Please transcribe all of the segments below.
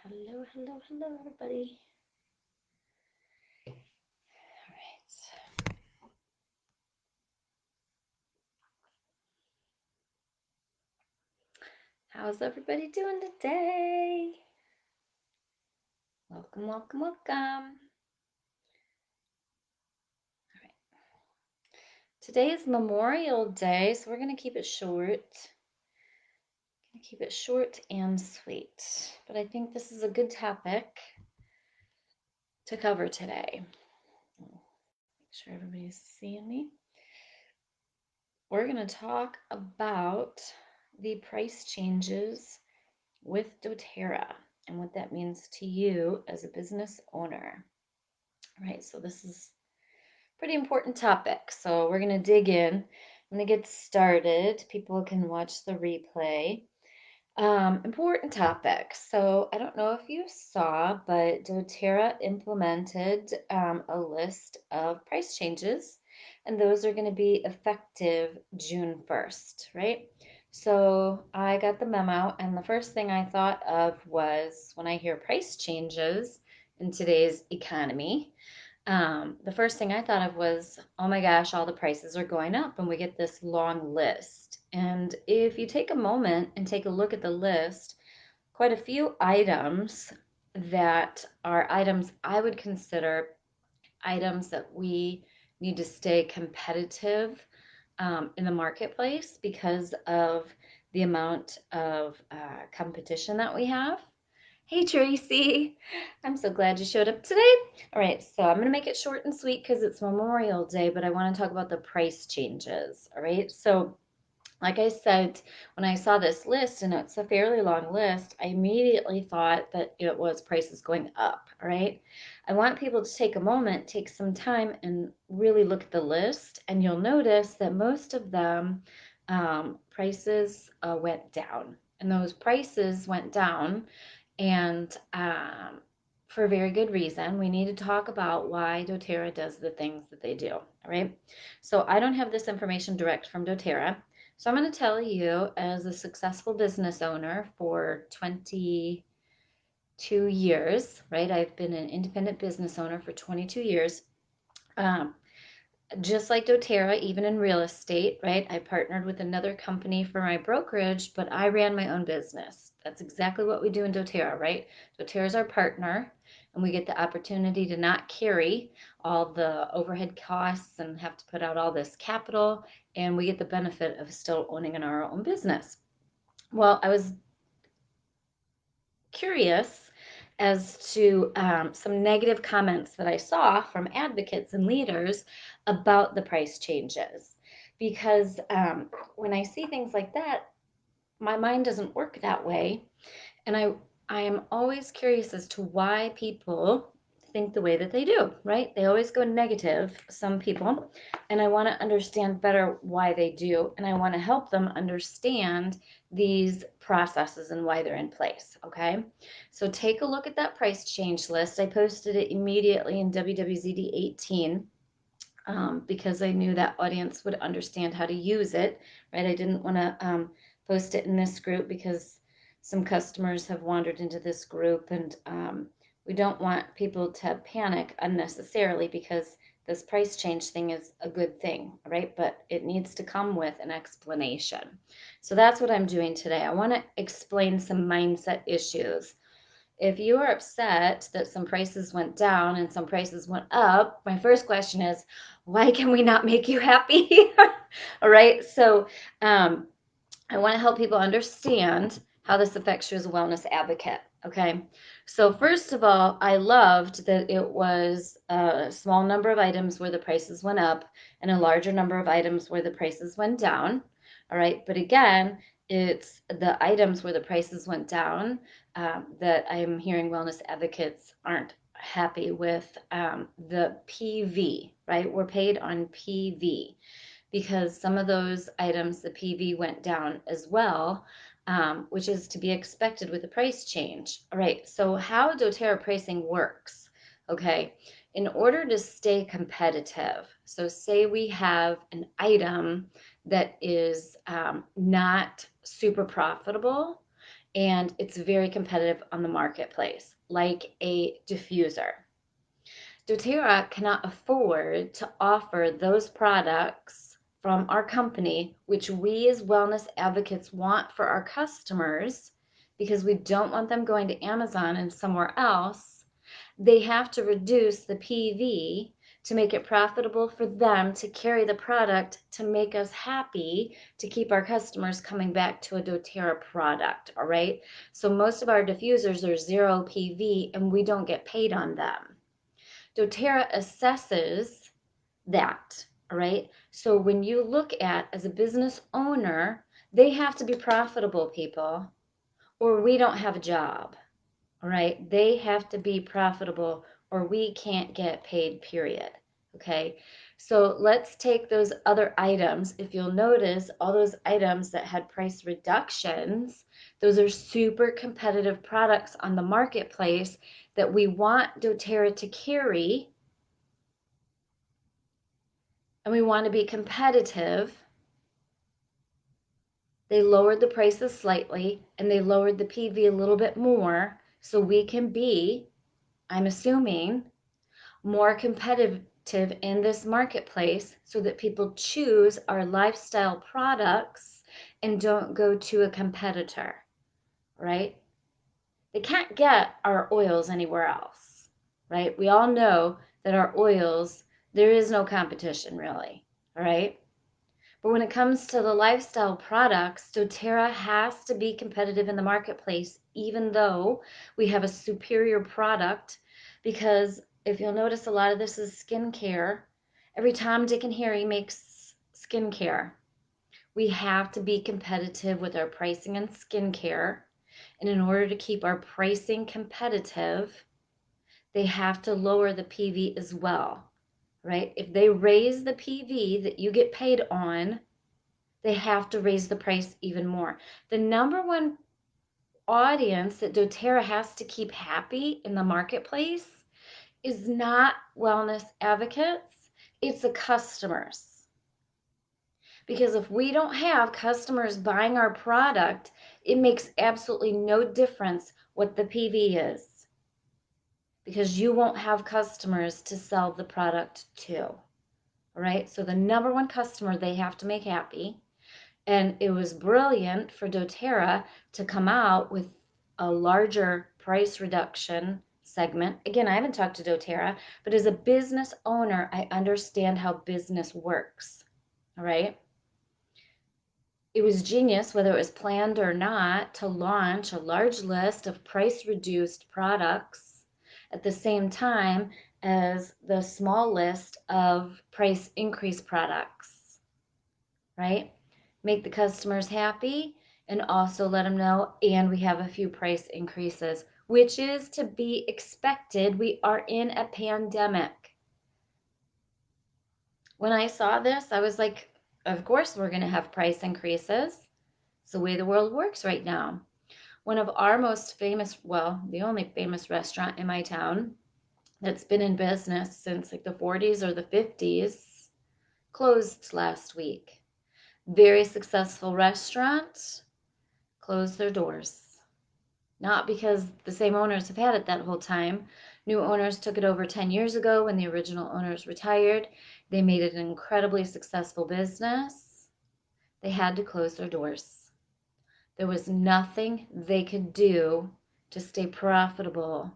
Hello, hello, hello, everybody. All right. How's everybody doing today? Welcome, welcome, welcome. All right. Today is Memorial Day, so we're going to keep it short. And sweet. But I think this is a good topic to cover today. Make sure everybody's seeing me. We're going to talk about the price changes with doTERRA and what that means to you as a business owner. All right, so this is a pretty important topic. So we're going to dig in. I'm going to get started. People can watch the replay. Important topic. So I don't know if you saw, but doTERRA implemented a list of price changes, and those are going to be effective June 1st, right? So I got the memo, and the first thing I thought of was when I hear price changes in today's economy, the first thing I thought of was, oh my gosh, all the prices are going up, and we get this long list. And if you take a moment and take a look at the list, quite a few items that are items I would consider items that we need to stay competitive in the marketplace because of the amount of competition that we have. Hey Tracy, I'm so glad you showed up today. All right, so I'm going to make it short and sweet because it's Memorial Day, but I want to talk about the price changes. All right, so like I said, when I saw this list, and it's a fairly long list, I immediately thought that it was prices going up. All right, I want people to take a moment, take some time, and really look at the list, and you'll notice that most of them prices went down, and those prices went down and for a very good reason. We need to talk about why doTERRA does the things that they do. All right. So I don't have this information direct from doTERRA. So I'm going to tell you, as a successful business owner for 22 years, right? I've been an independent business owner for 22 years. Um, just like doTERRA, even in real estate, right? I partnered with another company for my brokerage, but I ran my own business. That's exactly what we do in doTERRA, right? doTERRA is our partner, and we get the opportunity to not carry all the overhead costs and have to put out all this capital, and we get the benefit of still owning in our own business. Well, I was curious as to some negative comments that I saw from advocates and leaders about the price changes. Because when I see things like that, my mind doesn't work that way. And I am always curious as to why people think the way that they do, right? They always go negative, some people, and I want to understand better why they do, and I want to help them understand these processes and why they're in place, okay? So take a look at that price change list. I posted it immediately in WWZD 18 because I knew that audience would understand how to use it, right? I didn't want to post it in this group because some customers have wandered into this group, and we don't want people to panic unnecessarily because this price change thing is a good thing, right? But it needs to come with an explanation. So that's what I'm doing today. I want to explain some mindset issues. If you are upset that some prices went down and some prices went up, my first question is, why can we not make you happy? All right. So I want to help people understand how this affects you as a wellness advocate. Okay. So, first of all, I loved that it was a small number of items where the prices went up and a larger number of items where the prices went down. All right. But again, it's the items where the prices went down that I'm hearing wellness advocates aren't happy with the PV, right? We're paid on PV because some of those items, the PV went down as well, which is to be expected with the price change. All right, so how doTERRA pricing works, okay? In order to stay competitive, so say we have an item that is not super profitable, and it's very competitive on the marketplace, like a diffuser. doTERRA cannot afford to offer those products from our company, which we as wellness advocates want for our customers, because we don't want them going to Amazon and somewhere else. They have to reduce the PV to make it profitable for them to carry the product, to make us happy, to keep our customers coming back to a doTERRA product. All right. So most of our diffusers are 0 PV and we don't get paid on them. doTERRA assesses that. All right. So when you look at, as a business owner, they have to be profitable, people, or we don't have a job. All right. They have to be profitable or we can't get paid, period. Okay. So let's take those other items. If you'll notice, all those items that had price reductions, those are super competitive products on the marketplace that we want doTERRA to carry. And we want to be competitive. They lowered the prices slightly and they lowered the PV a little bit more so we can be, I'm assuming, more competitive in this marketplace so that people choose our lifestyle products and don't go to a competitor, right? They can't get our oils anywhere else, right? We all know that our oils, there is no competition really, all right? But when it comes to the lifestyle products, doTERRA has to be competitive in the marketplace, even though we have a superior product, because if you'll notice, a lot of this is skincare. Every Tom, Dick, and Harry makes skincare. We have to be competitive with our pricing in skincare. And in order to keep our pricing competitive, they have to lower the PV as well, right? If they raise the PV that you get paid on, they have to raise the price even more. The number one audience that doTERRA has to keep happy in the marketplace is not wellness advocates, it's the customers. Because if we don't have customers buying our product, it makes absolutely no difference what the PV is, because you won't have customers to sell the product to. All right, so the number one customer they have to make happy. And it was brilliant for doTERRA to come out with a larger price reduction segment. Again, I haven't talked to doTERRA, but as a business owner, I understand how business works. All right. It was genius, whether it was planned or not, to launch a large list of price reduced products at the same time as the small list of price increase products, right? Make the customers happy and also let them know, and we have a few price increases, which is to be expected. We are in a pandemic. When I saw this, I was like, of course we're going to have price increases. It's the way the world works right now. One of our most famous, well, the only famous restaurant in my town that's been in business since like the 40s or the 50s closed last week. Very successful restaurant closed their doors. Not because the same owners have had it that whole time. New owners took it over 10 years ago when the original owners retired. They made it an incredibly successful business. They had to close their doors. There was nothing they could do to stay profitable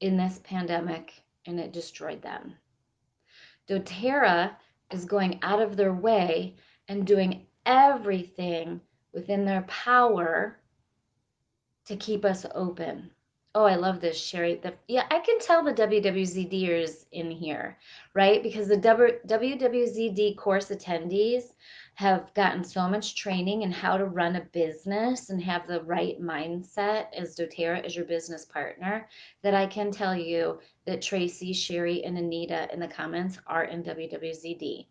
in this pandemic, and it destroyed them. doTERRA is going out of their way and doing everything within their power to keep us open. Oh, I love this, Sherry. Yeah, I can tell the WWZDers in here, right? Because the WWZD course attendees have gotten so much training in how to run a business and have the right mindset as doTERRA as your business partner, that I can tell you that Tracy, Sherry, and Anita in the comments are in WWZD.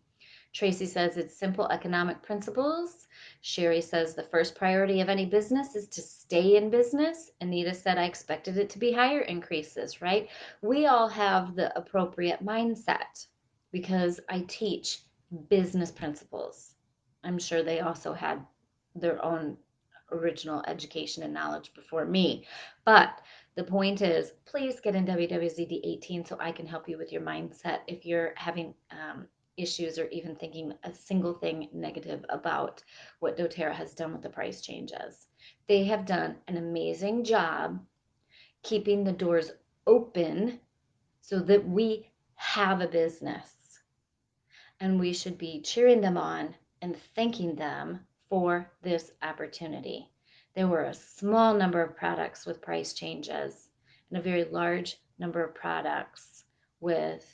Tracy says it's simple economic principles. Sherry says the first priority of any business is to stay in business. Anita said I expected it to be higher increases, right? We all have the appropriate mindset because I teach business principles. I'm sure they also had their own original education and knowledge before me. But the point is, please get in WWZD 18 so I can help you with your mindset if you're having issues or even thinking a single thing negative about what doTERRA has done with the price changes. They have done an amazing job keeping the doors open so that we have a business. And we should be cheering them on and thanking them for this opportunity. There were a small number of products with price changes and a very large number of products with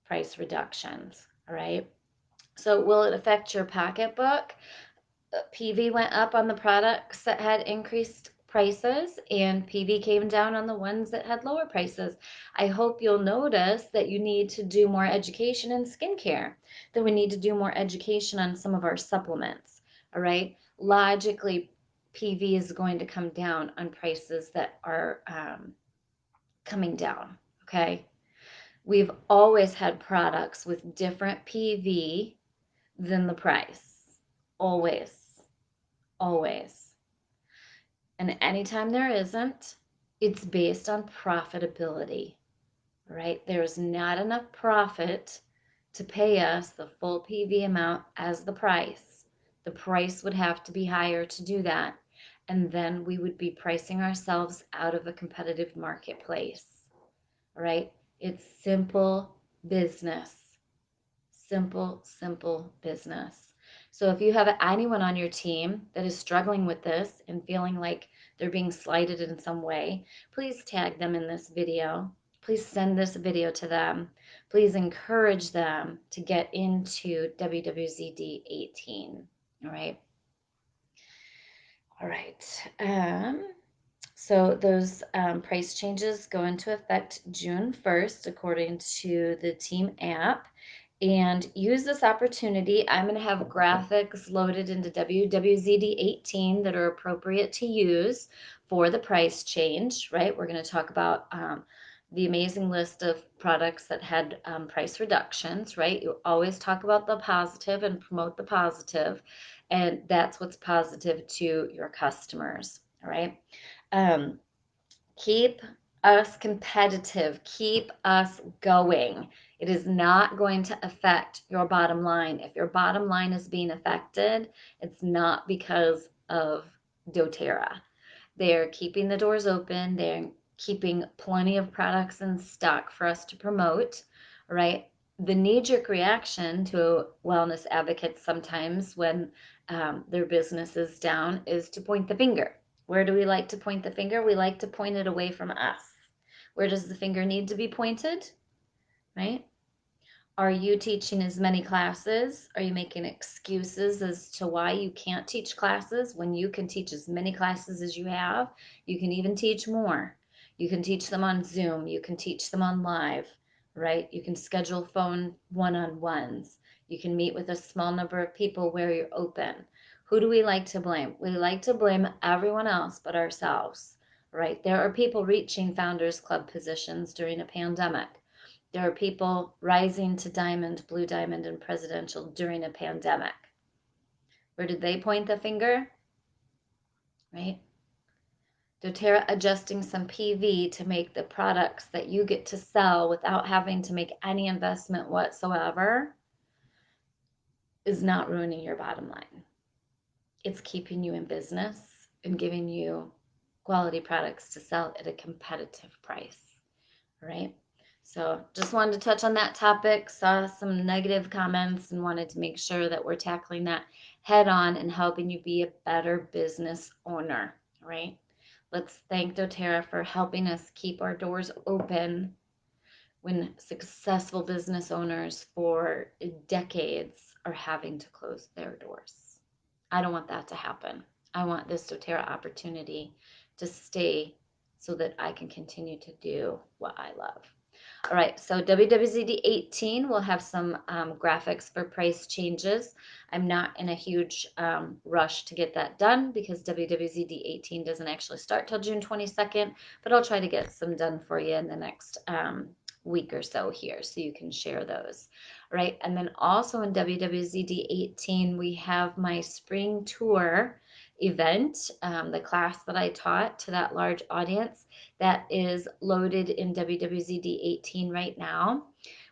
price reductions. All right. So, will it affect your pocketbook? PV went up on the products that had increased prices, and PV came down on the ones that had lower prices. I hope you'll notice that you need to do more education in skincare, that we need to do more education on some of our supplements. All right. Logically, PV is going to come down on prices that are coming down. Okay. We've always had products with different PV than the price. Always. Always. And anytime there isn't, it's based on profitability, right? There's not enough profit to pay us the full PV amount as the price. The price would have to be higher to do that. And then we would be pricing ourselves out of a competitive marketplace, right? It's simple business. Simple business. So if you have anyone on your team that is struggling with this and feeling like they're being slighted in some way, please tag them in this video. Please send this video to them. Please encourage them to get into WWZD 18. All right. All right. So those price changes go into effect June 1st, according to the team app. And use this opportunity. I'm going to have graphics loaded into WWZD 18 that are appropriate to use for the price change, right? We're going to talk about the amazing list of products that had price reductions, right? You always talk about the positive and promote the positive, and that's what's positive to your customers, all right? Keep us competitive, keep us going. It is not going to affect your bottom line. If your bottom line is being affected, it's not because of doTERRA. They're keeping the doors open. They're keeping plenty of products in stock for us to promote, right? The knee-jerk reaction to wellness advocates sometimes when their business is down is to point the finger. Where do we like to point the finger? We like to point it away from us. Where does the finger need to be pointed? Right? Are you teaching as many classes? Are you making excuses as to why you can't teach classes when you can teach as many classes as you have? You can even teach more. You can teach them on Zoom. You can teach them on live, right? You can schedule phone one-on-ones. You can meet with a small number of people where you're open. Who do we like to blame? We like to blame everyone else but ourselves, right? There are people reaching Founders Club positions during a pandemic. There are people rising to diamond, blue diamond, and presidential during a pandemic. Where did they point the finger? Right? doTERRA adjusting some PV to make the products that you get to sell without having to make any investment whatsoever is not ruining your bottom line. It's keeping you in business and giving you quality products to sell at a competitive price, right? So just wanted to touch on that topic, saw some negative comments and wanted to make sure that we're tackling that head on and helping you be a better business owner, right? Let's thank doTERRA for helping us keep our doors open when successful business owners for decades are having to close their doors. I don't want that to happen. I want this doTERRA opportunity to stay so that I can continue to do what I love. All right, so WWZD 18 will have some graphics for price changes. I'm not in a huge rush to get that done because WWZD 18 doesn't actually start till June 22nd, but I'll try to get some done for you in the next week or so here so you can share those. All right, and then also in WWZD 18, we have my spring tour event, the class that I taught to that large audience, that is loaded in WWZD 18 right now.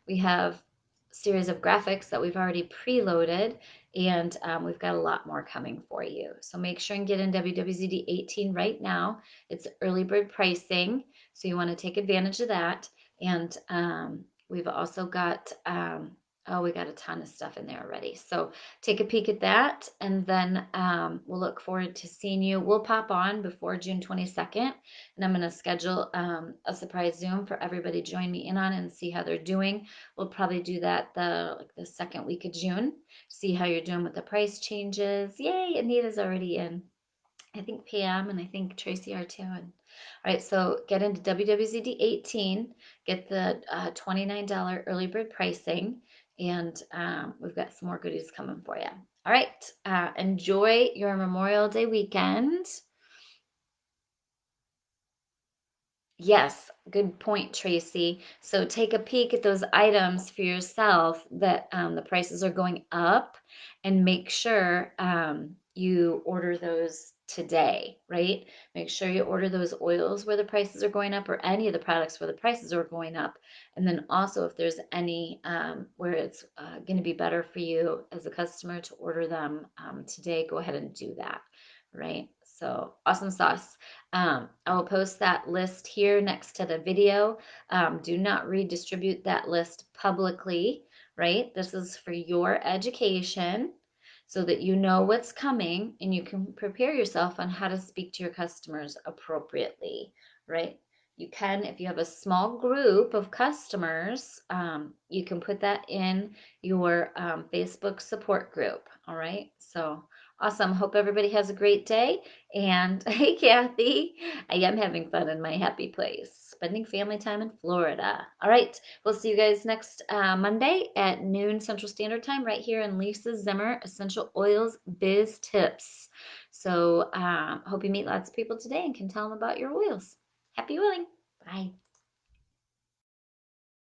We have a series of graphics that we've already preloaded, and we've got a lot more coming for you. So make sure and get in WWZD 18 right now. It's early bird pricing, so you want to take advantage of that. And we've also got, oh, we got a ton of stuff in there already. So take a peek at that, and then we'll look forward to seeing you. We'll pop on before June 22nd, and I'm going to schedule a surprise Zoom for everybody to join me in on and see how they're doing. We'll probably do that the second week of June. See how you're doing with the price changes. Yay, Anita's already in. I think Pam and I think Tracy are too. And, all right, so get into WWZD 18, get the $29 early bird pricing, and we've got some more goodies coming for you. All right, enjoy your Memorial Day weekend. Yes, good point, Tracy. So take a peek at those items for yourself that the prices are going up, and make sure you order those today, right? Make sure you order those oils where the prices are going up, or any of the products where the prices are going up. And then also, if there's any where it's going to be better for you as a customer to order them today, go ahead and do that, right? So awesome sauce. I will post that list here next to the video. Do not redistribute that list publicly, right? This is for your education so that you know what's coming and you can prepare yourself on how to speak to your customers appropriately, right? You can, if you have a small group of customers, you can put that in your Facebook support group, all right? So awesome. Hope everybody has a great day. And hey, Kathy, I am having fun in my happy place, spending family time in Florida. All right, we'll see you guys next Monday at noon Central Standard Time, right here in Lisa Zimmer Essential Oils Biz Tips. So, hope you meet lots of people today and can tell them about your oils. Happy oiling. Bye.